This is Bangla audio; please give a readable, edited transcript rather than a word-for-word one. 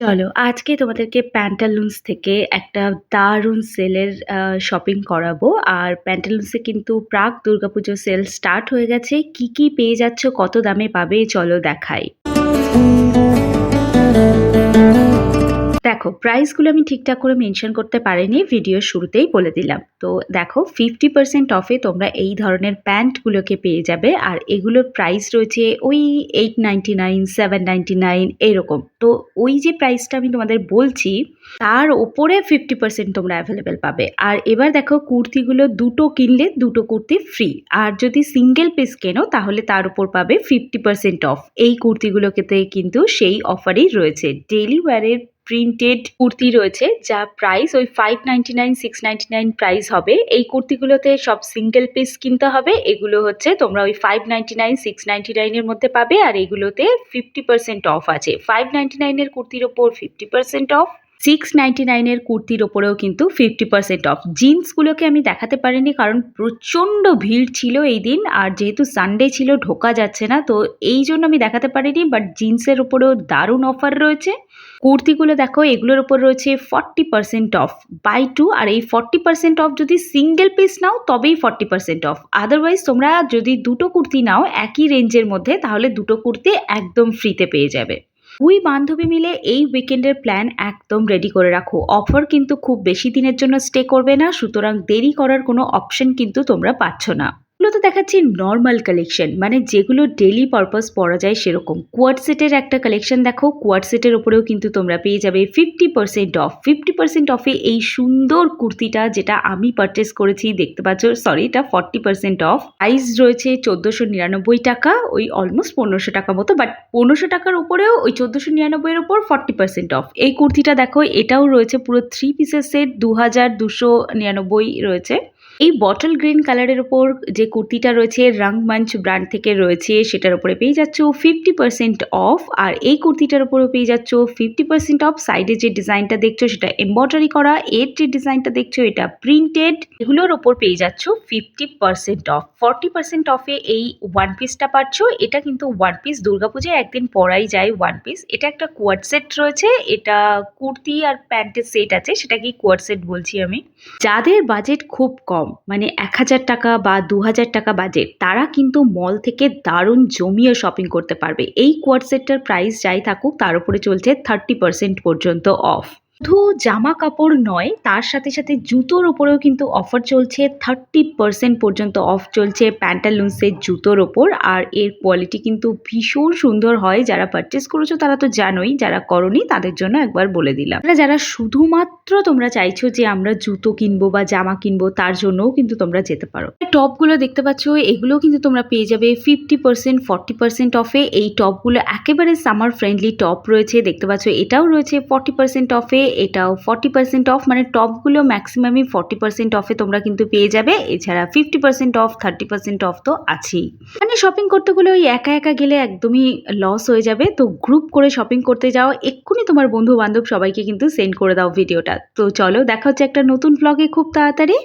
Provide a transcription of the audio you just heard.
চলো আজকে তোমাদেরকে প্যান্টালুনস থেকে একটা দারুণ সেলের শপিং করাবো। আর প্যান্টালুনসে কিন্তু প্রাক দুর্গাপুজো সেল স্টার্ট হয়ে গেছে। কি কি পেয়ে যাচ্ছ, কত দামে পাবে, চলো দেখাই। দেখো প্রাইসগুলো আমি ঠিকঠাক করে মেনশন করতে পারিনি, ভিডিওর শুরুতেই বলে দিলাম। তো দেখো 50% অফে তোমরা এই ধরনের প্যান্টগুলোকে পেয়ে যাবে। আর এগুলোর প্রাইস রয়েছে ওই 899, 799 এরকম। তো ওই যে প্রাইসটা আমি তোমাদের বলছি তার ওপরে 50% তোমরা অ্যাভেলেবেল পাবে। আর এবার দেখো কুর্তিগুলো দুটো কিনলে দুটো কুর্তি ফ্রি। আর যদি সিঙ্গেল পিস কেনো তাহলে তার উপর পাবে 50% অফ। এই কুর্তিগুলোকে কিন্তু সেই অফারই রয়েছে। ডেইলি ওয়্যারের প্রিন্টেড কুর্তি রয়েছে যা প্রাইস ওই 599, 699 প্রাইস হবে। এই কুর্তিগুলোতে সব সিঙ্গেল পিস কিনতে হবে। এগুলো হচ্ছে তোমরা ওই 599, 699 এর মধ্যে পাবে। আর এগুলোতে 50% অফ আছে। 599 এর কুর্তির ওপর 50% অফ, 699 এর কুর্তির ওপরেও কিন্তু 50% অফ। জিন্সগুলোকে আমি দেখাতে পারিনি কারণ প্রচণ্ড ভিড় ছিল এই দিন। আর যেহেতু সানডে ছিল ঢোকা যাচ্ছে না, তো এই জন্য আমি দেখাতে পারিনি। বাট জিন্সের ওপরেও দারুণ অফার রয়েছে। কুর্তিগুলো দেখো এগুলোর ওপর রয়েছে 40% অফ, বাই 2। আর এই 40% অফ যদি সিঙ্গেল পিস নাও তবেই 40% অফ। আদারওয়াইজ তোমরা যদি দুটো কুর্তি নাও একই রেঞ্জের মধ্যে তাহলে দুটো কুর্তি একদম ফ্রিতে পেয়ে যাবে। দুই বান্ধবী মিলে এই উইকেন্ডের প্ল্যান একদম রেডি করে রাখো। অফার কিন্তু খুব বেশি দিনের জন্য স্টে করবে না, সুতরাং দেরি করার কোনো অপশন কিন্তু তোমরা পাচ্ছ না। এগুলো তো দেখাচ্ছি নর্মাল কালেকশন, মানে যেগুলো ডেলি পারপাস পরা যায় সেরকম। কোয়াড সেটের একটা কালেকশন দেখো, কোয়াড সেটের ওপরেও কিন্তু তোমরা পেয়ে যাবে 50% অফ। 50% অফে এই সুন্দর কুর্তিটা যেটা আমি পারচেস করেছি দেখতে পাচ্ছ, সরি এটা 40% অফ। প্রাইস রয়েছে 1499 টাকা, ওই অলমোস্ট 1500 টাকা মতো। বাট 1500 টাকার উপরেও ওই 1499 এর উপর 40% অফ। এই কুর্তিটা দেখো এটাও রয়েছে পুরো 3 পিসের সেট, 2299 রয়েছে। এই বটল গ্রিন কালারের ওপর যে কুর্তিটা রয়েছে রংমঞ্চ ব্র্যান্ড থেকে রয়েছে, সেটার উপরে পেয়ে যাচ্ছ 50% অফ। আর এই কুর্তিটার উপরেও পেয়ে যাচ্ছ 50% অফ। সাইডে যে ডিজাইনটা দেখছো সেটা এমব্রয়ডারি করা, এর যে ডিজাইনটা দেখছো এটা প্রিন্টেড। এগুলোর ওপর পেয়ে যাচ্ছ 50% অফ। 40% অফে এই ওয়ান পিসটা পাচ্ছ। এটা কিন্তু ওয়ান পিস, দুর্গাপূজায় একদিন পরাই যায় ওয়ান পিস। এটা একটা কোয়াড সেট রয়েছে, এটা কুর্তি আর প্যান্টের সেট আছে, সেটাকে কোয়াড সেট বলছি আমি। যাদের বাজেট খুব কম, মানে 1000 টাকা বা 2000 টাকা বাজেট, তারা কিন্তু মল থেকে দারুণ জমিয়ে শপিং করতে পারবে। এই কোয়াড সেটটার প্রাইস যাই থাকুক তার উপরে চলছে 30% পর্যন্ত অফ। শুধু জামা কাপড় নয়, তার সাথে সাথে জুতোর উপরেও কিন্তু অফার চলছে। 30% পর্যন্ত অফ চলছে প্যান্টালুন্সের জুতোর ওপর। আর এর কোয়ালিটি কিন্তু ভীষণ সুন্দর হয়। যারা পারচেস করেছো তারা তো জানোই, যারা করনি তাদের জন্য একবার বলে দিলাম। যারা শুধুমাত্র তোমরা চাইছো যে আমরা জুতো কিনবো বা জামা কিনবো, তার জন্যও কিন্তু তোমরা যেতে পারো। টপগুলো দেখতে পাচ্ছ, এগুলো কিন্তু তোমরা পেয়ে যাবে 50%, 40% অফে। এই টপগুলো একেবারে সামার ফ্রেন্ডলি টপ রয়েছে, দেখতে পাচ্ছ এটাও রয়েছে 40% অফে, এটাও 40% অফ। মানে টপগুলো ম্যাক্সিমামই 40% অফে তোমরা কিন্তু পেয়ে যাবে। এছাড়া 50% অফ, 30% অফ তো আছেই। মানে শপিং করতে গেলে ওই একা একা গেলে একদমই লস হয়ে যাবে। তো গ্রুপ করে শপিং করতে যাও, এক্ষুনি তোমার বন্ধু বান্ধব সবাইকে কিন্তু সেন্ড করে দাও ভিডিওটা। তো চলো দেখা হচ্ছে একটা নতুন ব্লগে খুব তাড়াতাড়ি।